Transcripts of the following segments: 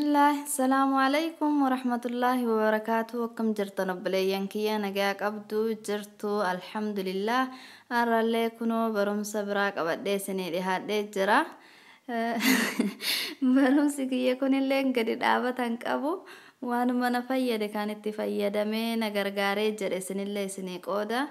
Bismillah, Assalamualaikum warahmatullahi wabarakatuh. Akkam jirtan obboleeyyan kiyya nagaa qabdu jirtu alhamdulillah. Har'allee kunoo barumsa biraa qabadhee isinii dhiyaadhee jira. Eh, Barumsi kiyya kunillee gadi dhaabatan qabu. Waanuma na fayyade kan itti fayyadamee na gargaaree jedhe isinillee isinii qooda.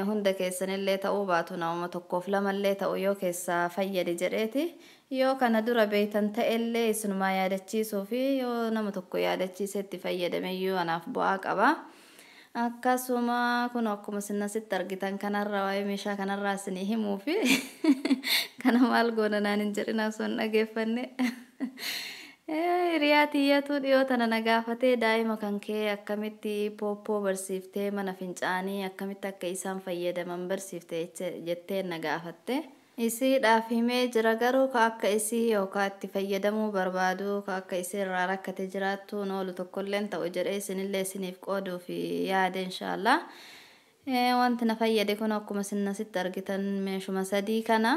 Hunda keessanillee ta'uu baatu nama tokkoof lamallee ta'u yoo keessaa fayyade jedheeti. Yoo kana dura beektan ta'ellee isinumaa yaadachiisuu fi yoo nama tokko yaadachiisetti fayyadameyyuu anaaf bu'aa qaba. Akkasuma kun akkuma isin asitti argitan kanarra waa'ee meeshaa kanarraa isinii himuu fi kana maal goona naan hin jedhin osoo hin dhageeffanne. Hiriyaa tiyyatu dhiyoo tana na gaafatee daa'ima kan kee akkamitti pooppoo barsiiftee mana fincaanii akkamitti akka isaan fayyadaman barsiiftee jettee na gaafatte. Isiidhaaf himee jira garuu ka akka isii yookaan itti fayyadamuu barbaadu ka akka isii irraa rakkate jiraattu oolu tokkolleen ta'u jedhee isinillee isiniif qooduuf yaade inshaallah. Wanti na fayyade kun akkuma isin asitti argitan meeshuma sadii kana.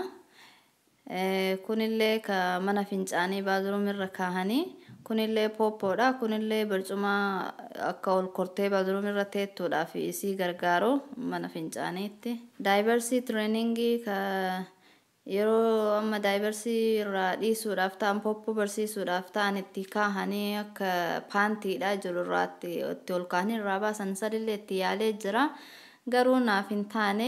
Kunillee ka mana fincaanii baazuruum irra kaahanii kunillee pooppoodha kunillee barcuma akka ol kortee baazuruum irra teettuudhaaf isii gargaaru mana fincaaniitti. Daayibarsii tireeningii ka yeroo amma daayibarsii irraa dhiisuudhaaf ta'an pooppoo barsiisuudhaaf ta'an itti kaahanii akka paantiidha jiru irraatti itti ol kaahanii irraa baasan sadillee itti yaalee jira. Garuu naaf hin taane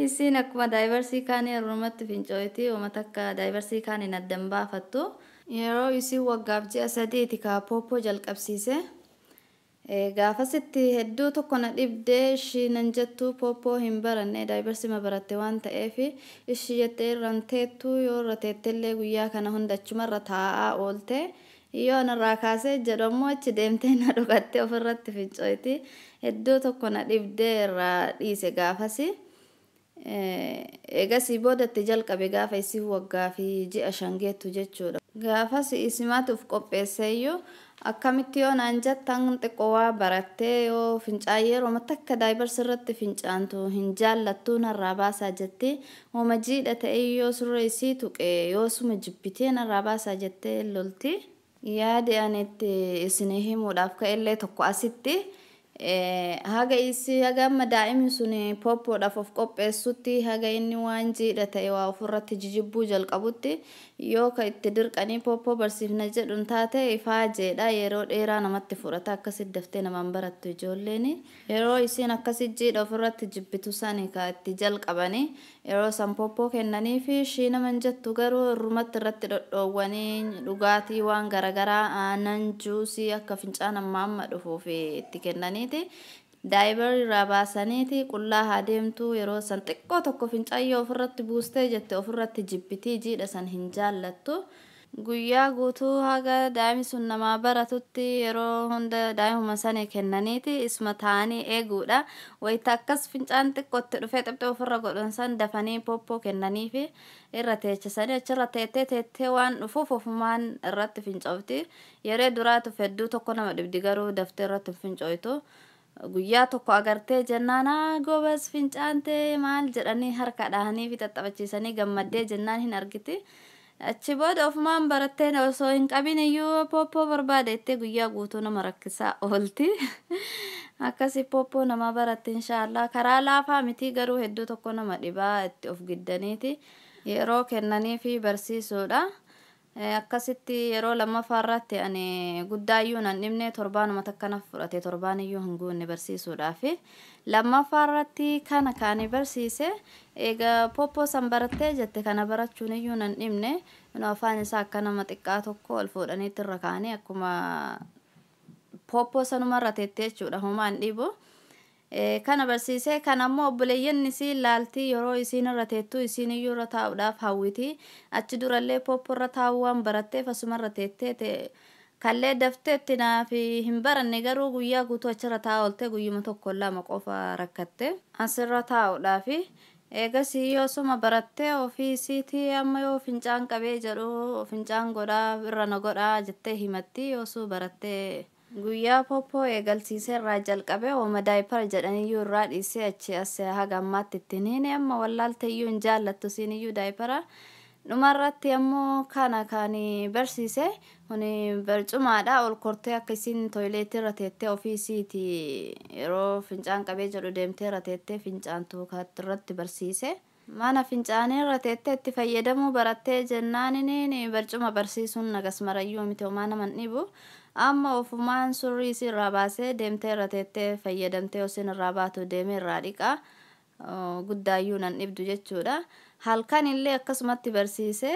isiin akkuma daayibarsii kaanii irrumatti fincooyti uummata akka daayibarsii kaaniin addan baafattu. Yeroo isiin waggaaf ji'a sadiiti ka pooppoo jalqabsiise. Gaafasitti hedduu tokko na dhibdee ishii nan jettu pooppoo hin baranne daayibarsii ma baratte waan ta'eef ishii jettee irraan teettu yoo irra teettellee guyyaa kana hunda achumarra taa'aa oolte. Yoo narraa kaasee jedhamu achi deemtee na dhugattee ofirratti fincooyti. Hedduu tokko na dhibdee irraa dhiise gaafasi. Eegasii boodatti jalqabe gaafa isii waggaa fi ji'a shangeettu jechuudha. Gaafasi isimaatuuf qopheesseeyyuu akkamitti yoo naan jettan xiqqoo waa barattee yoo fincaayee yeroo takka daayibarsii irratti fincaantu hin jaallattu narraa baasaa jettee hooma jiidha ta'e yoo surra isii tuqe yoo suma jibbitee narraa baasaa jettee lolti. Yaade ani itti isinii himuudhaaf ka'ellee tokko asitti haga isii haga amma daa'imni sun pooppoodhaaf of qopheessutti haga inni waan jiidha ta'e waa ofirratti jijibbuu jalqabutti yoo ka itti dirqanii pooppoo barsiifna jedhuun taate ifaa jeedha yeroo dheeraa namatti fudhata akkasitti daftee namaan barattu ijoolleen yeroo isiin akkasi jiidha ofirratti jibbitu sani ka itti jalqabanii yeroo san pooppoo kennanii fi ishii naman jettu garuu irrumatti irratti dhodhoowwanii dhugaatii waan garagaraa aanan juusii akka fincaan amma dhufuuf itti kennaniiti. Daayibar irraa baasaniiti qullaa haa deemtu yeroo san xiqqoo tokko fincaayyoo ofirratti buustee jette ofirratti jibbitii jiidha san hin jaallattu. Guyyaa guutuu haga daa'imni sun namaa baratutti yeroo hunda daa'imuma sanii kennaniiti isma ta'anii eeguudha. Wayita akkas fincaan xiqqootti dhufee xibxee ofirra godhan san dafanii pooppoo kennanii fi irra teechisanii achirra teettee waan dhufuuf ofumaan irratti fincoofti. Yeroo duraatu hedduu tokko nama dhibdi garuu daftee irratti fincooytu. Guyyaa tokko agartee jennaana gobas fincaantee maal jedhanii harka dhahanii fi xaxabachiisanii gammaddee jennaan hin argiti. Achi booda ofumaan barattee osoo hin qabin iyyuu pooppoo barbaadettee guyyaa guutuu nama rakkisaa oolti. Akkasii pooppoo nama baratte inshaallah karaa laafaa miti garuu hedduu tokko nama dhibaa itti of giddaniiti. Yeroo kennanii fi barsiisuudha. Akkasitti yeroo lammaffaarratti ani guddaayyuu nan dhibne torbaanuma takka naaf fudhate torbaan iyyuu hin guunne barsiisuudhaaf. Lammaffaarratti kana kaanii barsiise egaa pooppoo san barattee jette kana barachuun iyyuu nan dhibne afaan isaa akka nama xiqqaa tokko ol fuudhaniitti irra kaanii akkuma pooppoo sanumarra teettee jechuudha homaan dhibu. Kana barsiisee kan ammoo obboleeyyan isii laaltii yeroo isiin irra teettu isiin iyyuu irra taa'uudhaaf hawwiti. Achi durallee pooppoo irra taa'uu waan baratteef asumarra teettee kallee dafteetti naaf hin baranne garuu guyyaa guutuu achirra taa'aa oolte guyyuma tokko lama qofa rakkatte asirra taa'uudhaaf. Eegasii yoo suma barattee ofii isiitii amma yoo fincaan qabee jedhu fincaan godhaa irra na godhaa jettee himatti yoosuu barattee. Guyyaa pooppoo eegalsiisee irraa jalqabee hooma daayipar jedhaniyyuu irraa dhiisee achi as haga ammaatti ittiin hin amma wallaalteeyyuu hin jaallattu isiiniyyuu daayipara. dhumarratti ammoo kana kaani barsiise kuni barcumaadha ol kortee akka isin toileetii irra teettee ofiisiiti yeroo fincaan qabee jedhu deemtee irra teettee fincaantu irratti barsiise. Mana fincaanii irra teettee itti fayyadamuu barattee jennaanini barcuma barsiisuun nagas marayyuu miti homaa naman dhibu. Amma ofumaan surrii isirraa baasee deemtee irra teettee fayyadamtee osin irraa baatu deemee irraa dhiqaa. Guddaayyuu nan dhibdu jechuudha. Halkan illee akkasumatti barsiise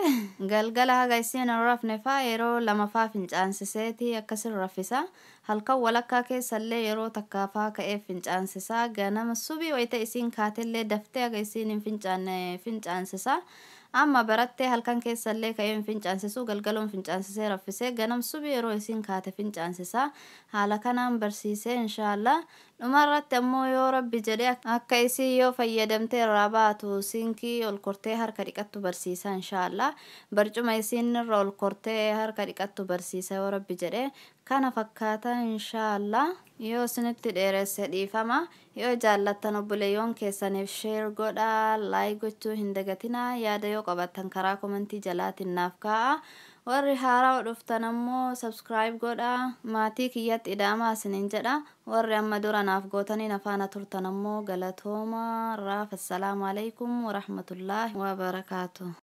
galgala haga isiin rafne faa yeroo lamaffaa fincaansiseeti akkasin raffisa. Halkan walakkaa keessallee yeroo takkaafaa ka'ee fincaansisaa ganama subii wayita isiin kaatellee daftee haga isiin hin fincaansisa. Amma barattee halkan keessallee ka'ee fincaansisu galgaloon fincaansisee raffisee ganam subii yeroo isiin kaate fincaansisa. Haala kanaan barsiisee inshaallah. Dhumarratti ammoo yoo rabbi jedhee akka isii yoo fayyadamtee irraa baatu sinkii ol kortee harka dhiqattu barsiisa inshaallah. Barcuma isiin irra ol kortee harka dhiqattu barsiisa yoo rabbi jedhee kana fakkaata inshaallah. Yoo isinitti dheeresse dhiifama. Yoo jaallattan obboleeyyoon keessaniif share godhaa, like gochuu hin dagatinaa. Yaada yoo qabattan karaa komentii jalaatiin naaf kaa'a. Warri haaraa dhuftan ammoo subscribe godhaa. Maatii kiyyatti ida'amaa isiniin jedha. Warri amma dura naaf gootaniin afaana turtan ammoo galatooma. Raaf assalaamu alaikum wa rahmatullahi wa barakaatuh.